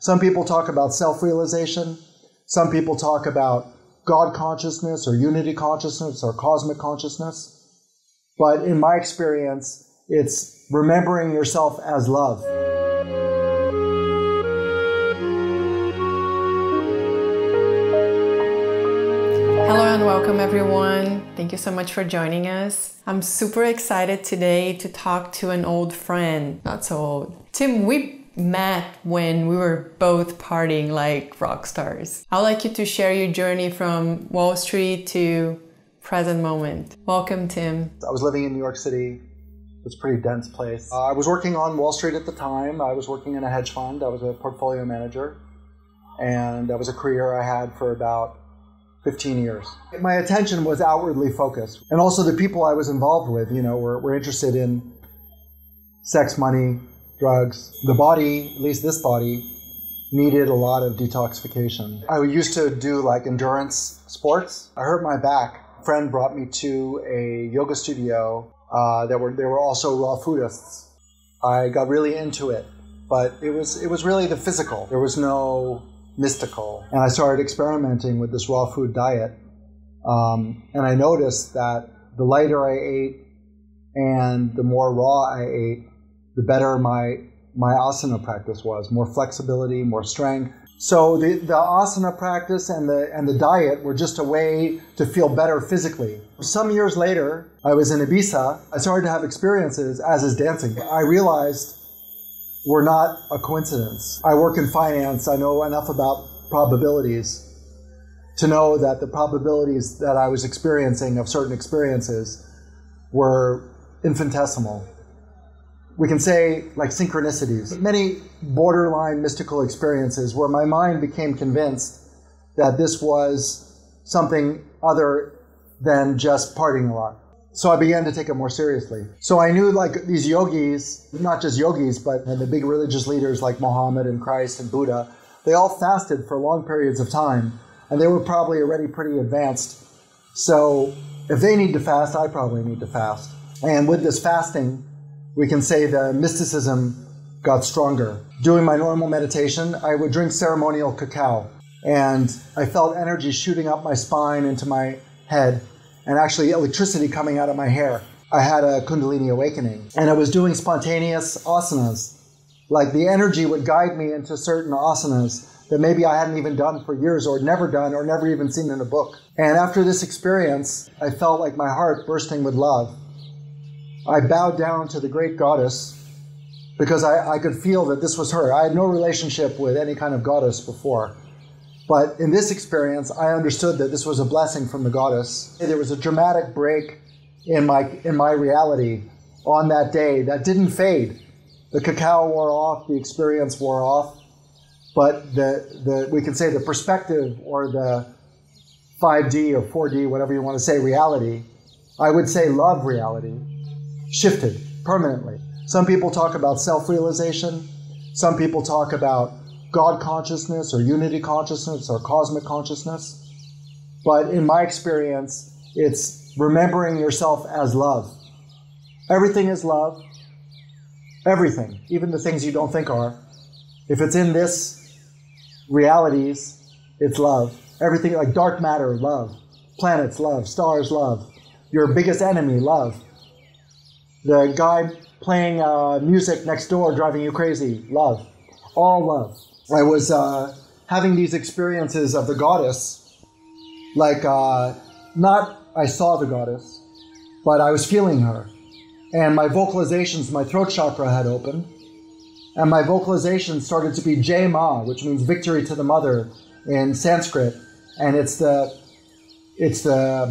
Some people talk about self-realization. Some people talk about God consciousness or unity consciousness or cosmic consciousness. But in my experience, it's remembering yourself as love. Hello and welcome everyone. Thank you so much for joining us. I'm super excited today to talk to an old friend. Not so old. Tim, we met when we were both partying like rock stars. I would like you to share your journey from Wall Street to present moment. Welcome, Tim. I was living in New York City. It's a pretty dense place. I was working on Wall Street at the time. I was working in a hedge fund. I was a portfolio manager. And that was a career I had for about 15 years. My attention was outwardly focused. And also the people I was involved with, were interested in sex, money, drugs. The body, at least this body, needed a lot of detoxification. I used to do like endurance sports. I hurt my back. A friend brought me to a yoga studio. They were also raw foodists. I got really into it, but it was really the physical. There was no mystical. And I started experimenting with this raw food diet. And I noticed that the lighter I ate and the more raw I ate, the better my asana practice was. More flexibility, more strength. So the asana practice and the diet were just a way to feel better physically. Some years later, I was in Ibiza. I started to have experiences, as is dancing. I realized we're not a coincidence. I work in finance. I know enough about probabilities to know that the probabilities that I was experiencing of certain experiences were infinitesimal. We can say like synchronicities. Many borderline mystical experiences where my mind became convinced that this was something other than just partying a lot. So I began to take it more seriously. So I knew like these yogis, not just yogis, but the big religious leaders like Muhammad and Christ and Buddha, they all fasted for long periods of time. And they were probably already pretty advanced. So if they need to fast, I probably need to fast. And with this fasting, we can say the mysticism got stronger. Doing my normal meditation, I would drink ceremonial cacao. And I felt energy shooting up my spine into my head and actually electricity coming out of my hair. I had a Kundalini awakening. And I was doing spontaneous asanas. Like the energy would guide me into certain asanas that maybe I hadn't even done for years or never done or never even seen in a book. And after this experience, I felt like my heart bursting with love. I bowed down to the great goddess because I could feel that this was her. I had no relationship with any kind of goddess before. But in this experience, I understood that this was a blessing from the goddess. There was a dramatic break in my reality on that day that didn't fade. The cacao wore off, the experience wore off, but we can say the perspective or the 5D or 4D, whatever you want to say, reality, I would say love reality, shifted permanently. Some people talk about self-realization. Some people talk about God consciousness or unity consciousness or cosmic consciousness. But in my experience, it's remembering yourself as love. Everything is love. Everything, even the things you don't think are. If it's in this realities, it's love. Everything like dark matter, love. Planets, love. Stars, love. Your biggest enemy, love. The guy playing music next door driving you crazy, love. All love. I was having these experiences of the goddess, like not I saw the goddess, but I was feeling her. And my vocalizations, my throat chakra had opened, and my vocalizations started to be Jai Ma, which means victory to the mother in Sanskrit, and it's the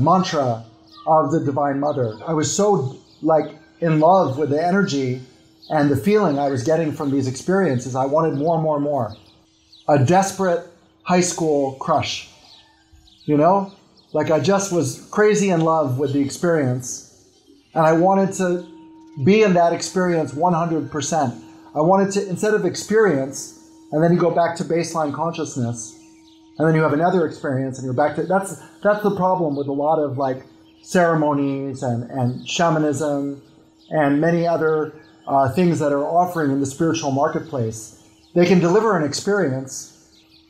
mantra of the Divine Mother. I was so like in love with the energy and the feeling I was getting from these experiences. I wanted more and more and more. A desperate high school crush, Like I just was crazy in love with the experience, and I wanted to be in that experience 100%. I wanted to, instead of experience, and then you go back to baseline consciousness, and then you have another experience, and you're back to, that's the problem with a lot of like ceremonies and shamanism and many other things that are offering in the spiritual marketplace, they can deliver an experience,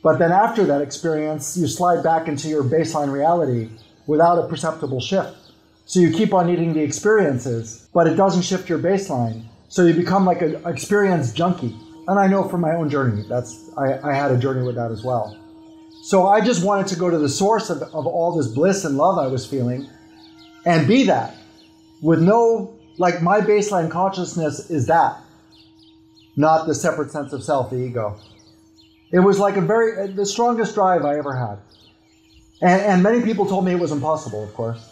but then after that experience, you slide back into your baseline reality without a perceptible shift. So you keep on needing the experiences, but it doesn't shift your baseline. So you become like an experience junkie. And I know from my own journey, I had a journey with that as well. So I just wanted to go to the source of all this bliss and love I was feeling and be that with no, like my baseline consciousness is that, not the separate sense of self, the ego. It was like the strongest drive I ever had. And many people told me it was impossible, of course.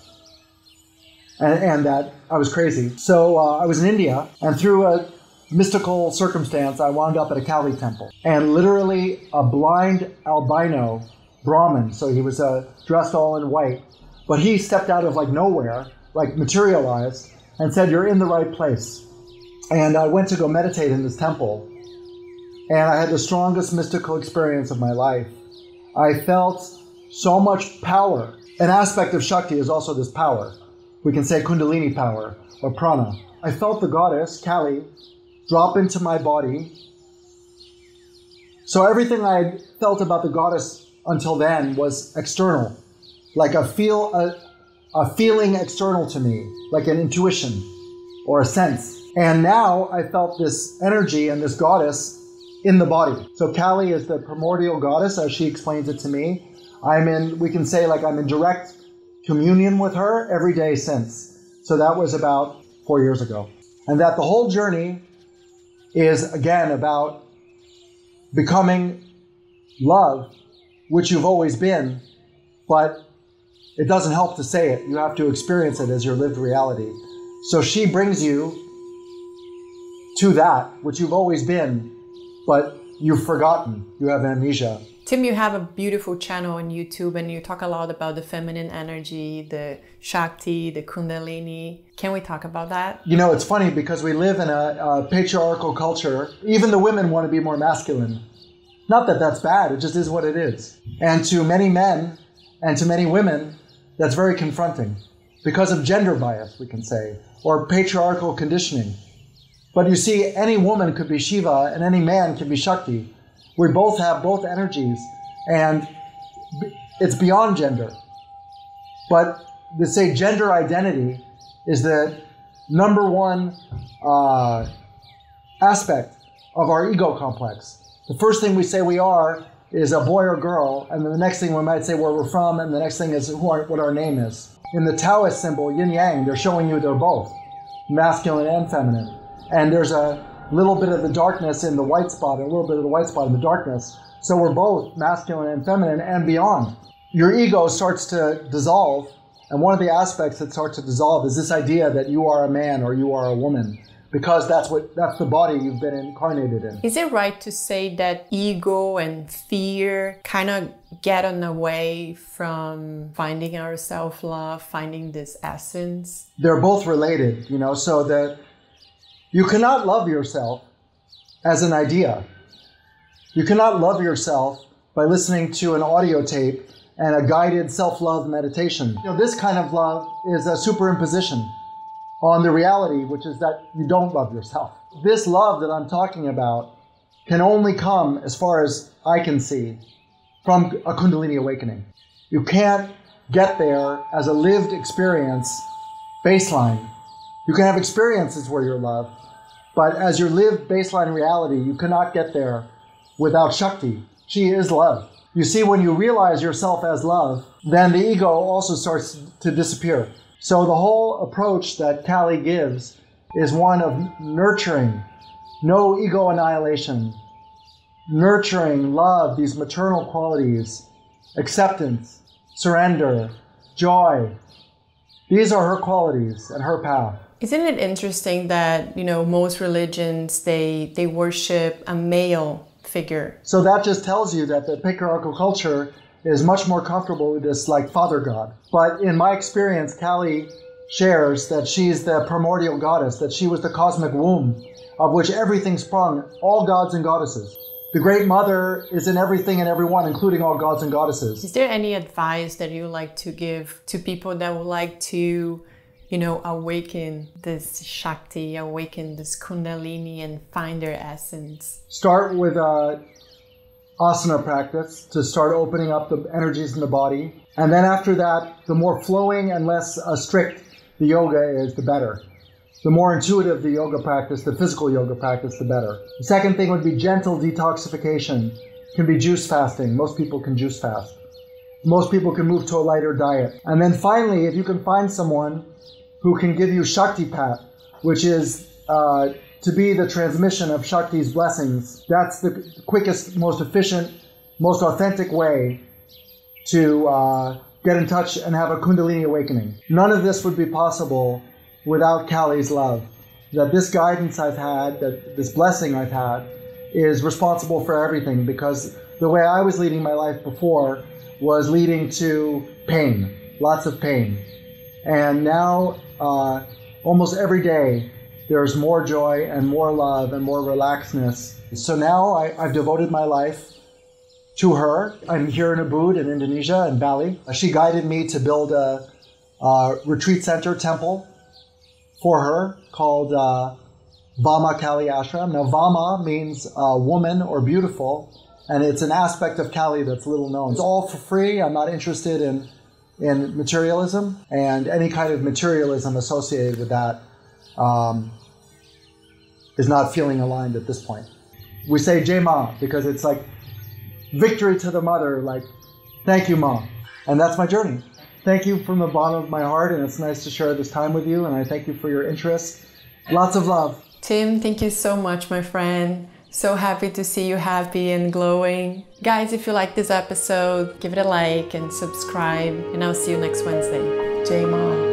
And that I was crazy. So I was in India, and through a mystical circumstance, I wound up at a Kali temple. And literally a blind albino Brahmin, so he was dressed all in white, but he stepped out of like nowhere, like materialized, and said, "You're in the right place." And I went to go meditate in this temple, and I had the strongest mystical experience of my life. I felt so much power. An aspect of Shakti is also this power. We can say Kundalini power or prana. I felt the goddess, Kali, drop into my body. So everything I felt about the goddess until then was external, like a feeling external to me, like an intuition or a sense. And now I felt this energy and this goddess in the body. So Kali is the primordial goddess, as she explains it to me. We can say like I'm in direct communion with her every day since. So that was about 4 years ago. And that the whole journey is, again, about becoming love, which you've always been, but it doesn't help to say it. You have to experience it as your lived reality. So she brings you to that, which you've always been, but you've forgotten. You have amnesia. Tim, you have a beautiful channel on YouTube and you talk a lot about the feminine energy, the Shakti, the Kundalini. Can we talk about that? You know, it's funny because we live in a patriarchal culture. Even the women want to be more masculine. Not that that's bad, it just is what it is. And to many men and to many women, that's very confronting because of gender bias, we can say, or patriarchal conditioning. But you see, any woman could be Shiva and any man can be Shakti. We both have both energies, and it's beyond gender. But to say gender identity is the number one aspect of our ego complex. The first thing we say we are is a boy or girl, and then the next thing we might say where we're from, and the next thing is what our name is. In the Taoist symbol, yin-yang, they're showing you they're both, masculine and feminine. And there's a little bit of the darkness in the white spot, a little bit of the white spot in the darkness. So we're both masculine and feminine and beyond. Your ego starts to dissolve, and one of the aspects that starts to dissolve is this idea that you are a man or you are a woman, because that's the body you've been incarnated in. Is it right to say that ego and fear kind of get in the way from finding our self-love, finding this essence? They're both related, you know, so that you cannot love yourself as an idea. You cannot love yourself by listening to an audio tape and a guided self-love meditation. You know, this kind of love is a superimposition on the reality, which is that you don't love yourself. This love that I'm talking about can only come, as far as I can see, from a Kundalini awakening. You can't get there as a lived experience baseline. You can have experiences where you're loved, but as your lived baseline reality, you cannot get there without Shakti. She is love. You see, when you realize yourself as love, then the ego also starts to disappear. So the whole approach that Kali gives is one of nurturing, no ego annihilation, nurturing love, these maternal qualities, acceptance, surrender, joy. These are her qualities and her path. Isn't it interesting that, you know, most religions, they worship a male figure? So that just tells you that the patriarchal culture is much more comfortable with this like father god. But in my experience, Kali shares that she's the primordial goddess, that she was the cosmic womb of which everything sprung, all gods and goddesses. The Great Mother is in everything and everyone, including all gods and goddesses. Is there any advice that you like to give to people that would like to awaken this Shakti, awaken this Kundalini and find their essence? Start with ASANA practice to start opening up the energies in the body. And then after that, the more flowing and less strict the yoga is, the better. The more intuitive the yoga practice, the physical yoga practice, the better. The second thing would be gentle detoxification. It can be juice fasting. Most people can juice fast. Most people can move to a lighter diet. And then finally, if you can find someone who can give you Shakti Pat, which is to be the transmission of Shakti's blessings, that's the quickest, most efficient, most authentic way to get in touch and have a Kundalini awakening. None of this would be possible without Kali's love. That this guidance I've had, that this blessing I've had, is responsible for everything, because the way I was leading my life before was leading to pain, lots of pain. And now, almost every day, there's more joy and more love and more relaxedness. So now I've devoted my life to her. I'm here in Ubud in Indonesia, in Bali. She guided me to build a retreat center temple for her called Vama Kali Ashram. Now Vama means woman or beautiful, and it's an aspect of Kali that's little known. It's all for free. I'm not interested in materialism, and any kind of materialism associated with that is not feeling aligned at this point. We say Jai Ma because it's like victory to the mother, like thank you, Ma. And that's my journey. Thank you from the bottom of my heart, and it's nice to share this time with you, and I thank you for your interest. Lots of love. Tim, thank you so much, my friend. So happy to see you happy and glowing. Guys, if you like this episode, give it a like and subscribe, and I'll see you next Wednesday. Jai Ma.